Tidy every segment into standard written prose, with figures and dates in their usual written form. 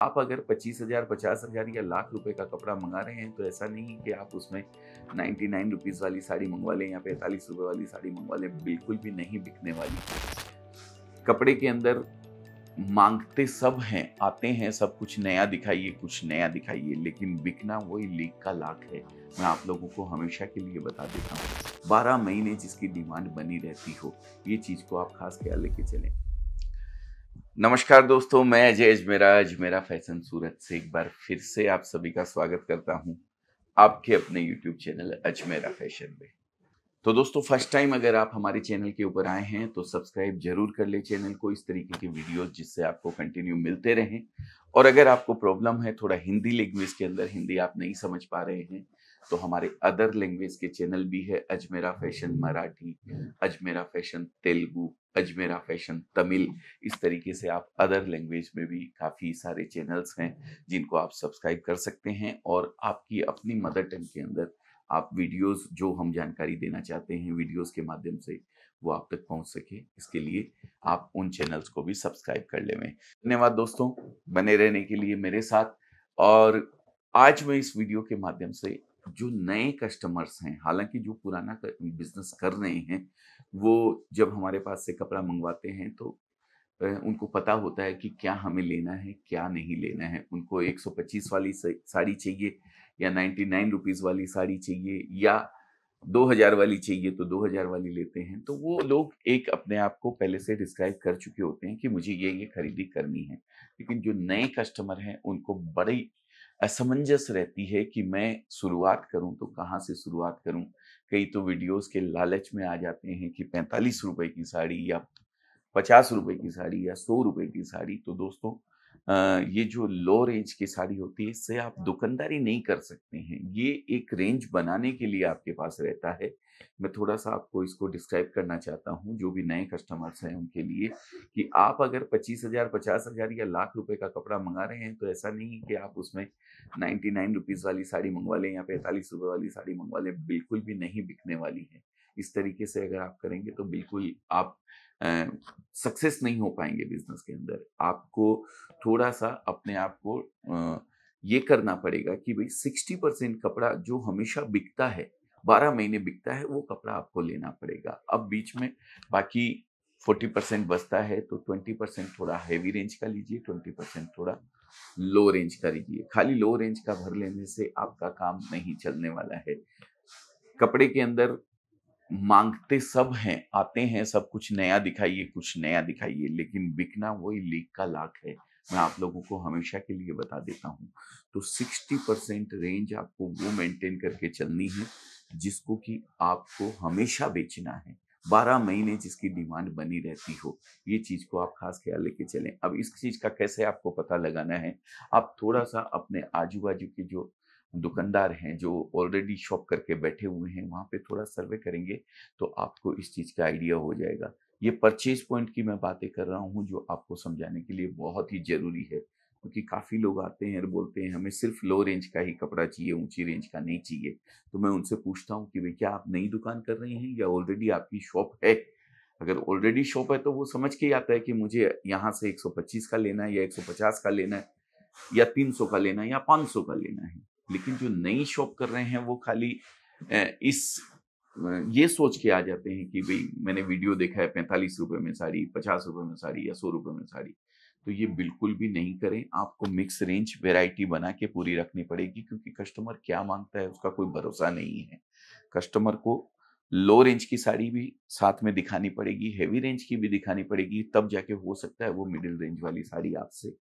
आप अगर 25,000, 50,000 या लाख रुपए का कपड़ा मंगा रहे हैं, तो ऐसा नहीं कि आप उसमें 99 रुपीज़ वाली साड़ी मंगवा लें या 45 रुपए वाली साड़ी मंगवा लें, बिल्कुल भी नहीं बिकने वाली। कपड़े के अंदर माँगते सब हैं, आते हैं सब कुछ नया दिखाइए, कुछ नया दिखाइए, लेकिन बिकना वही लीक का लाख है। मैं आप लोगों को हमेशा के लिए बता देता हूँ, 12 महीने जिसकी डिमांड बनी रहती हो, ये चीज़ को आप खास ख्याल लेके चलें। नमस्कार दोस्तों, मैं अजय अजमेरा फैशन सूरत से एक बार फिर से आप सभी का स्वागत करता हूँ, आपके अपने यूट्यूब चैनल अजमेरा फैशन में। तो दोस्तों, फर्स्ट टाइम अगर आप हमारे चैनल के ऊपर आए हैं तो सब्सक्राइब जरूर कर ले चैनल को, इस तरीके की वीडियोस जिससे आपको कंटिन्यू मिलते रहें। और अगर आपको प्रॉब्लम है थोड़ा हिंदी लैंग्वेज के अंदर, हिंदी आप नहीं समझ पा रहे हैं, तो हमारे अदर लैंग्वेज के चैनल भी है, Ajmera fashion Marathi, Ajmera fashion Telugu, Ajmera fashion Tamil. इस तरीके से आप अदर लैंग्वेज में भी काफ़ी सारे चैनल्स हैं जिनको आप सब्सक्राइब कर सकते हैं, और आपकी अपनी मदर टंग के अंदर आप वीडियोस जो हम जानकारी देना चाहते हैं वीडियोस के माध्यम से वो आप तक पहुंच सके, इसके लिए आप उन चैनल्स को भी सब्सक्राइब कर लें। धन्यवाद दोस्तों, बने रहने के लिए मेरे साथ। और आज मैं इस वीडियो के माध्यम से जो नए कस्टमर्स हैं, हालांकि जो पुराना बिजनेस कर रहे हैं, वो जब हमारे पास से कपड़ा मंगवाते हैं तो उनको पता होता है कि क्या हमें लेना है, क्या नहीं लेना है। उनको 125 वाली साड़ी चाहिए या 99 रुपीज़ वाली साड़ी चाहिए या 2000 वाली चाहिए, तो 2000 वाली लेते हैं। तो वो लोग एक अपने आप को पहले से डिस्क्राइब कर चुके होते हैं कि मुझे ये खरीदी करनी है। लेकिन जो नए कस्टमर हैं, उनको बड़ी असमंजस रहती है कि मैं शुरुआत करूँ तो कहाँ से शुरुआत करूँ? कई तो वीडियोज़ के लालच में आ जाते हैं कि 45 रुपए की साड़ी या 50 रुपए की साड़ी या 100 रुपए की साड़ी। तो दोस्तों, ये जो लो रेंज की साड़ी होती है, इससे आप दुकानदारी नहीं कर सकते हैं। ये एक रेंज बनाने के लिए आपके पास रहता है। मैं थोड़ा-सा आपको इसको डिस्क्राइब करना चाहता हूँ, जो भी नए कस्टमर्स हैं उनके लिए, कि आप अगर 25,000, 50,000 या लाख रुपए का कपड़ा मँगा रहे हैं, तो ऐसा नहीं कि आप उसमें 99 रुपीज़ वाली साड़ी मँगवा लें या 45 रुपए वाली साड़ी मँगवा लें, बिल्कुल भी नहीं बिकने वाली है। इस तरीके से अगर आप करेंगे तो बिल्कुल आप सक्सेस नहीं हो पाएँगे बिज़नेस के अंदर। आपको थोड़ा-सा अपने आप को ये करना पड़ेगा कि भई 60% कपड़ा जो हमेशा बिकता है, 12 महीने बिकता है, वो कपड़ा आपको लेना पड़ेगा। अब बीच में बाकी 40% बचता है, तो 20% थोड़ा हेवी रेंज का लीजिए, 20% थोड़ा लो रेंज का लीजिए। खाली लो रेंज का भर लेने से आपका काम नहीं चलने वाला है। कपड़े के अंदर माँगते सब हैं, आते हैं सब कुछ नया दिखाइए, कुछ नया दिखाइए, लेकिन बिकना वही लीक का लाख है। मैं आप लोगों को हमेशा के लिए बता देता हूँ। तो 60% रेंज आपको वो मेंटेन करके चलनी है, जिसको कि आपको हमेशा बेचना है। 12 महीने जिसकी डिमांड बनी रहती हो, ये चीज़ को आप खास ख़्याल लेके चलें। अब इस चीज़ का कैसे आपको पता लगाना है, आप थोड़ा-सा अपने आजू-बाजू के जो दुकानदार हैं, जो ऑलरेडी शॉप करके बैठे हुए हैं, वहाँ पे थोड़ा सर्वे करेंगे, तो आपको इस चीज़ का आइडिया हो जाएगा। ये परचेज़ पॉइंट की मैं बातें कर रहा हूँ, जो आपको समझाने के लिए बहुत ही ज़रूरी है, क्योंकि काफ़ी लोग आते हैं और बोलते हैं, हमें सिर्फ़ लो रेंज का ही कपड़ा चाहिए, ऊँची रेंज का नहीं चाहिए। तो मैं उनसे पूछता हूँ कि भई क्या आप नई दुकान कर रहे हैं या ऑलरेडी आपकी शॉप है? अगर ऑलरेडी शॉप है, तो वो समझ के ही आता है कि मुझे यहाँ से 125 का लेना है या 150 का लेना है या 300 का लेना है या 500 का लेना है। लेकिन जो नई शॉप कर रहे हैं, वो खाली ये सोच के आ जाते हैं कि भई मैंने वीडियो देखा है 45 रुपए में साड़ी, 50 रुपए में साड़ी या 100 रुपए में साड़ी। तो ये बिल्कुल भी नहीं करें। आपको मिक्स रेंज वैरायटी बना के पूरी रखनी पड़ेगी, क्योंकि कस्टमर क्या माँगता है उसका कोई भरोसा नहीं है। कस्टमर को लो रेंज की साड़ी भी साथ में दिखानी पड़ेगी, हेवी रेंज की भी दिखानी पड़ेगी, तब जाके हो सकता है वो मिडल रेंज वाली साड़ी आपसे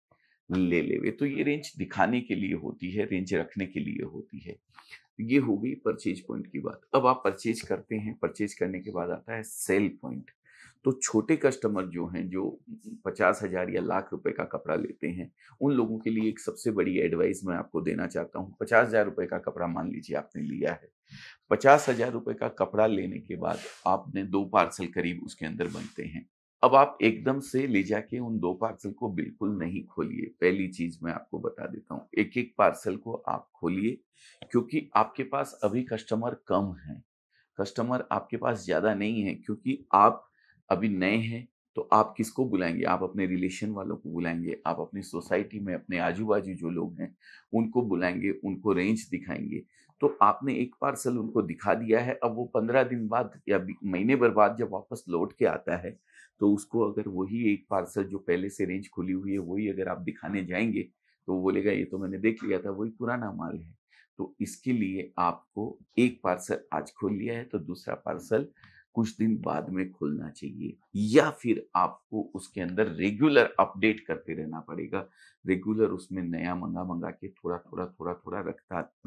ले लेवे। तो ये रेंज दिखाने के लिए होती है, रेंज रखने के लिए होती है। ये हो गई परचेज पॉइंट की बात। अब आप परचेज करते हैं, परचेज करने के बाद आता है सेल पॉइंट। तो छोटे कस्टमर जो हैं, जो 50,000 या लाख रुपए का कपड़ा लेते हैं, उन लोगों के लिए एक सबसे बड़ी एडवाइस मैं आपको देना चाहता हूँ। 50,000 रुपए का कपड़ा मान लीजिए आपने लिया है। 50,000 रुपए का कपड़ा लेने के बाद आपने 2 पार्सल करीब उसके अंदर बनते हैं। अब आप एकदम से ले जाके उन 2 पार्सल को बिल्कुल नहीं खोलिए। पहली चीज़ मैं आपको बता देता हूँ, एक-एक पार्सल को आप खोलिए, क्योंकि आपके पास अभी कस्टमर कम हैं। कस्टमर आपके पास ज़्यादा नहीं है, क्योंकि आप अभी नए हैं, तो आप किसको बुलाएंगे? आप अपने रिलेशन वालों को बुलाएंगे, आप अपनी सोसाइटी में अपने आजू बाजू जो लोग हैं उनको बुलाएंगे, उनको रेंज दिखाएंगे। तो आपने एक पार्सल उनको दिखा दिया है, अब वो 15 दिन बाद या महीने भर बाद जब वापस लौट के आता है, तो उसको अगर वही एक पार्सल जो पहले से रेंज खुली हुई है वही अगर आप दिखाने जाएंगे, तो वो बोलेगा ये तो मैंने देख लिया था, वही पुराना माल है। तो इसके लिए आपको एक पार्सल आज खोल लिया है तो दूसरा पार्सल कुछ दिन बाद में खोलना चाहिए, या फिर आपको उसके अंदर रेगुलर अपडेट करते रहना पड़ेगा। रेगुलर उसमें नया मंगा मंगा के थोड़ा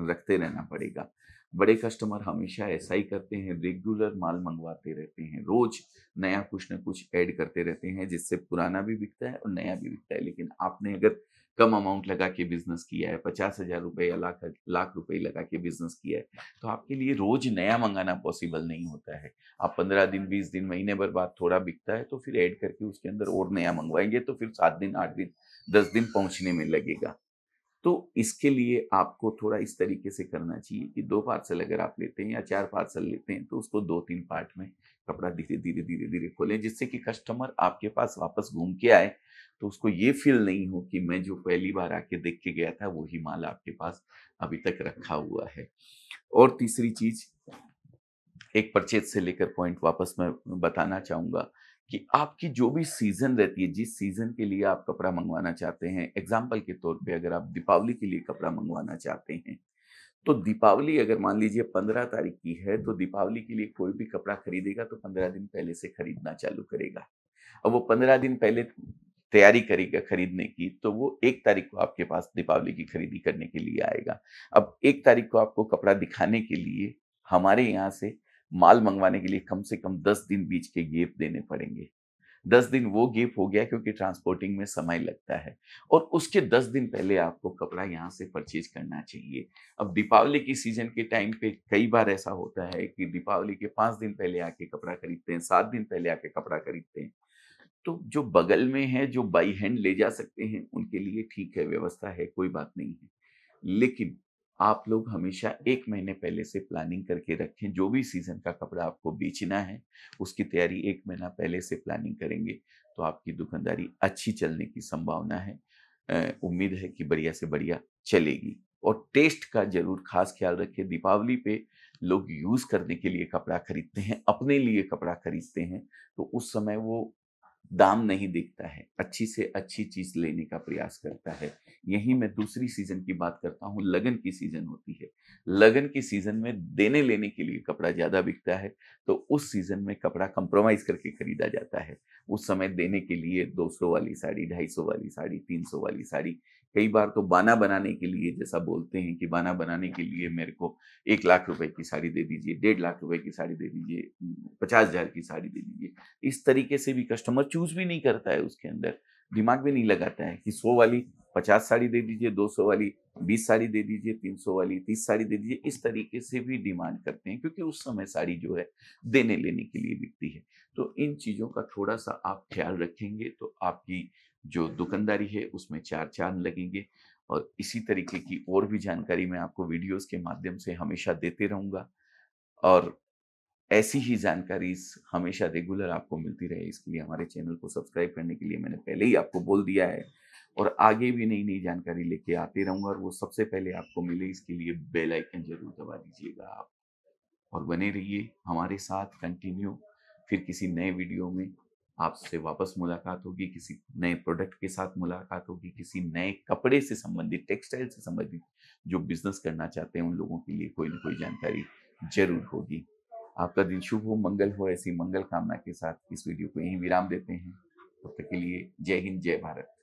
रखते रहना पड़ेगा। बड़े कस्टमर हमेशा ऐसा ही करते हैं, रेगुलर माल मंगवाते रहते हैं, रोज नया कुछ ना कुछ ऐड करते रहते हैं, जिससे पुराना भी बिकता है और नया भी बिकता है। लेकिन आपने अगर कम अमाउंट लगा के बिजनेस किया है, 50,000 रुपए या लाख लाख रुपए लगा के बिजनेस किया है, तो आपके लिए रोज नया मंगाना पॉसिबल नहीं होता है। आप 15 दिन, 20 दिन, महीने भर बाद थोड़ा बिकता है तो फिर ऐड करके उसके अंदर और नया मंगवाएंगे तो फिर 7 दिन, 8 दिन, 10 दिन पहुंचने में लगेगा। तो इसके लिए आपको थोड़ा इस तरीके से करना चाहिए कि 2 पार्सल अगर आप लेते हैं या 4 पार्सल लेते हैं तो उसको 2-3 पार्ट में कपड़ा धीरे धीरे खोलें, जिससे कि कस्टमर आपके पास वापस घूम के आए तो उसको ये फील नहीं हो कि मैं जो पहली बार आके देख के गया था वही माल आपके पास अभी तक रखा हुआ है। और तीसरी चीज, एक परचेज से लेकर पॉइंट वापस मैं बताना चाहूंगा कि आपकी जो भी सीजन रहती है, जिस सीजन के लिए आप कपड़ा मंगवाना चाहते हैं, एग्जाम्पल के तौर पे अगर आप दीपावली के लिए कपड़ा मंगवाना चाहते हैं, तो दीपावली अगर मान लीजिए 15 तारीख की है, तो दीपावली के लिए कोई भी कपड़ा खरीदेगा तो 15 दिन पहले से खरीदना चालू करेगा। अब वो 15 दिन पहले तैयारी करेगा खरीदने की, तो वो 1 तारीख को आपके पास दीपावली की खरीदी करने के लिए आएगा। अब 1 तारीख को आपको कपड़ा दिखाने के लिए हमारे यहाँ से माल मंगवाने के लिए कम से कम 10 दिन बीच के गैप देने पड़ेंगे। 10 दिन वो गैप हो गया क्योंकि ट्रांसपोर्टिंग में समय लगता है, और उसके 10 दिन पहले आपको कपड़ा यहाँ से परचेज करना चाहिए। अब दीपावली की सीजन के टाइम पे कई बार ऐसा होता है कि दीपावली के 5 दिन पहले आके कपड़ा खरीदते हैं, 7 दिन पहले आके कपड़ा खरीदते हैं। तो जो बगल में है, जो बाई हैंड ले जा सकते हैं, उनके लिए ठीक है, व्यवस्था है, कोई बात नहीं है। लेकिन आप लोग हमेशा 1 महीने पहले से प्लानिंग करके रखें। जो भी सीज़न का कपड़ा आपको बेचना है, उसकी तैयारी 1 महीना पहले से प्लानिंग करेंगे, तो आपकी दुकानदारी अच्छी चलने की संभावना है। उम्मीद है कि बढ़िया से बढ़िया चलेगी। और टेस्ट का ज़रूर ख़ास ख़्याल रखें। दीपावली पे लोग यूज़ करने के लिए कपड़ा खरीदते हैं, अपने लिए कपड़ा खरीदते हैं, तो उस समय वो दाम नहीं देखता है, अच्छी से अच्छी चीज लेने का प्रयास करता है। यही मैं दूसरी सीजन की बात करता हूँ, लगन की सीजन होती है। लगन की सीजन में देने लेने के लिए कपड़ा ज्यादा बिकता है, तो उस सीजन में कपड़ा कंप्रोमाइज करके खरीदा जाता है। उस समय देने के लिए 200 वाली साड़ी, 250 वाली साड़ी, 300 वाली साड़ी, कई बार तो बाना बनाने के लिए, जैसा बोलते हैं कि बाना बनाने के लिए मेरे को 1 लाख रुपए की साड़ी दे दीजिए, 1.5 लाख रुपए की साड़ी दे दीजिए, 50,000 की साड़ी दे दीजिए। इस तरीके से भी कस्टमर चूज भी नहीं करता है, उसके अंदर दिमाग भी नहीं लगाता है कि 100 वाली 50 साड़ी दे दीजिए, 200 वाली 20 साड़ी दे दीजिए, 300 वाली 30 साड़ी दे दीजिए। इस तरीके से भी डिमांड करते हैं, क्योंकि उस समय साड़ी जो है देने लेने के लिए बिकती है। तो इन चीजों का थोड़ा सा आप ख्याल रखेंगे तो आपकी जो दुकानदारी है उसमें 4 चांद लगेंगे। और इसी तरीके की और भी जानकारी मैं आपको वीडियोस के माध्यम से हमेशा देते रहूंगा, और ऐसी ही जानकारी हमेशा रेगुलर आपको मिलती रहे, इसके लिए हमारे चैनल को सब्सक्राइब करने के लिए मैंने पहले ही आपको बोल दिया है। और आगे भी नई नई जानकारी लेके आते रहूंगा, और वो सबसे पहले आपको मिले इसके लिए बेल आइकन जरूर दबा दीजिएगा आप, और बने रहिए हमारे साथ कंटिन्यू। फिर किसी नए वीडियो में आपसे वापस मुलाकात होगी, किसी नए प्रोडक्ट के साथ मुलाकात होगी, किसी नए कपड़े से संबंधित, टेक्सटाइल से संबंधित जो बिजनेस करना चाहते हैं उन लोगों के लिए कोई ना कोई जानकारी जरूर होगी। आपका दिन शुभ हो, मंगल हो। ऐसी मंगल कामना के साथ इस वीडियो को यहीं विराम देते हैं। तब तक के लिए जय हिंद, जय भारत।